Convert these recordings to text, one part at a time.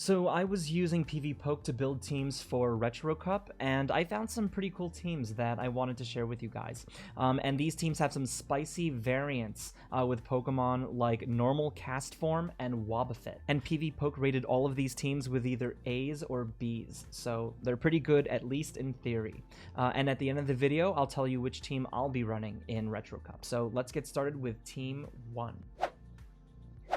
So I was using PvPoke to build teams for Retro Cup, and I found some pretty cool teams that I wanted to share with you guys. And these teams have some spicy variants with Pokemon like Normal Cast Form and Wobbuffet. And PvPoke rated all of these teams with either A's or B's, so they're pretty good, at least in theory. And at the end of the video, I'll tell you which team I'll be running in Retro Cup. So let's get started with Team 1.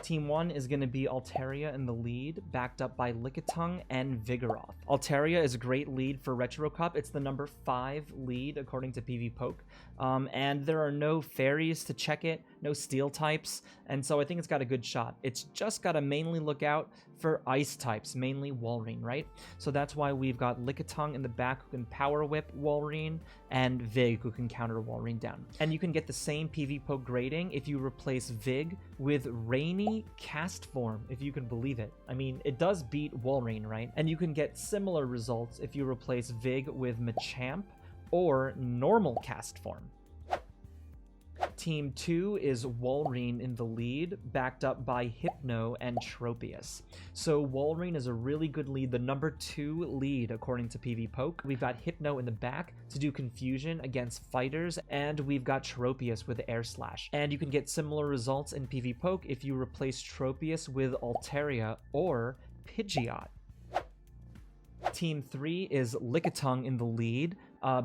Team 1 is going to be Altaria in the lead, backed up by Lickitung and Vigoroth. Altaria is a great lead for Retro Cup. It's the number 5 lead according to PvPoke. And there are no fairies to check it, no steel types, and so I think it's got a good shot. It's just got to mainly look out for ice types, mainly Walrein, right? So that's why we've got Lickitung in the back who can Power Whip Walrein, and Vig who can counter Walrein down. And you can get the same PvPoke grading if you replace Vig with Rainy Cast Form, if you can believe it. I mean, it does beat Walrein, right? And you can get similar results if you replace Vig with Machamp or Normal Cast Form. Team 2 is Walrein in the lead, backed up by Hypno and Tropius. So Walrein is a really good lead, the number 2 lead according to PvPoke. We've got Hypno in the back to do confusion against fighters, and we've got Tropius with Air Slash. And you can get similar results in PvPoke if you replace Tropius with Altaria or Pidgeot. Team 3 is Lickitung in the lead,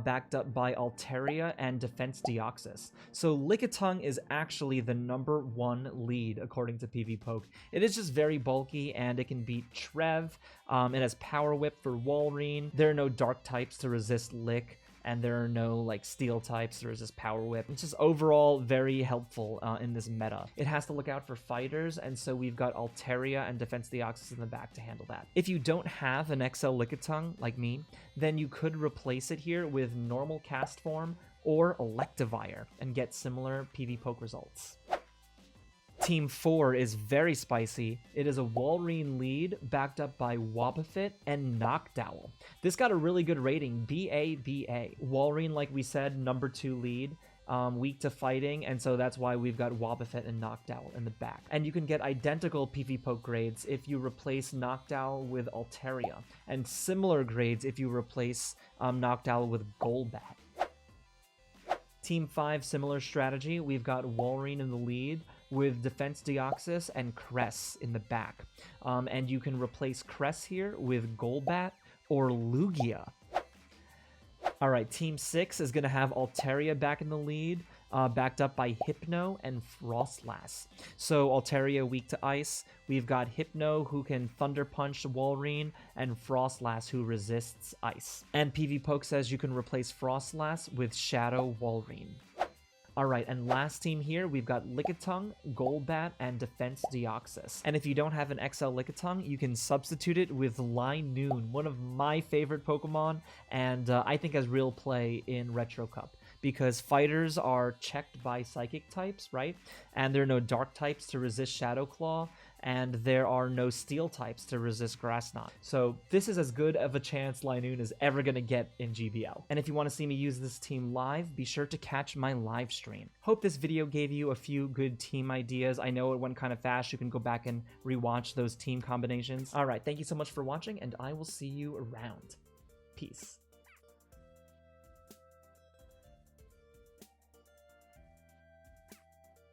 backed up by Altaria and Defense Deoxys. So Lickitung is actually the number 1 lead according to PvPoke. It is just very bulky and it can beat Trev. It has Power Whip for Walrein. There are no dark types to resist Lick, and there are no like steel types to resist Power Whip. It's just overall very helpful in this meta. It has to look out for fighters, and so we've got Altaria and Defense Deoxys in the back to handle that. If you don't have an XL Lickitung like me, then you could replace it here with Normal Cast Form or Electivire and get similar PvPoke results. Team 4 is very spicy. It is a Walrein lead backed up by Wobbuffet and Noctowl. This got a really good rating, BA. Walrein, like we said, number 2 lead, weak to fighting, and so that's why we've got Wobbuffet and Noctowl in the back. And you can get identical PvPoke grades if you replace Noctowl with Altaria, and similar grades if you replace Noctowl with Golbat. Team 5, similar strategy. We've got Walrein in the lead with Defense Deoxys and Cress in the back. And you can replace Cress here with Golbat or Lugia. Alright, Team 6 is going to have Altaria back in the lead, backed up by Hypno and Frostlass. So Altaria weak to ice. We've got Hypno who can Thunder Punch Walrein, and Frostlass who resists ice. And PvPoke says you can replace Frostlass with Shadow Walrein. Alright, and last team here, we've got Lickitung, Golbat, and Defense Deoxys. And if you don't have an XL Lickitung, you can substitute it with Linoone, one of my favorite Pokemon, and I think has real play in Retro Cup. Because fighters are checked by Psychic types, right? And there are no Dark types to resist Shadow Claw, and there are no Steel types to resist Grass Knot. So this is as good of a chance Linoone is ever going to get in GBL. And if you want to see me use this team live, be sure to catch my live stream. Hope this video gave you a few good team ideas. I know it went kind of fast. You can go back and rewatch those team combinations. Alright, thank you so much for watching, and I will see you around. Peace.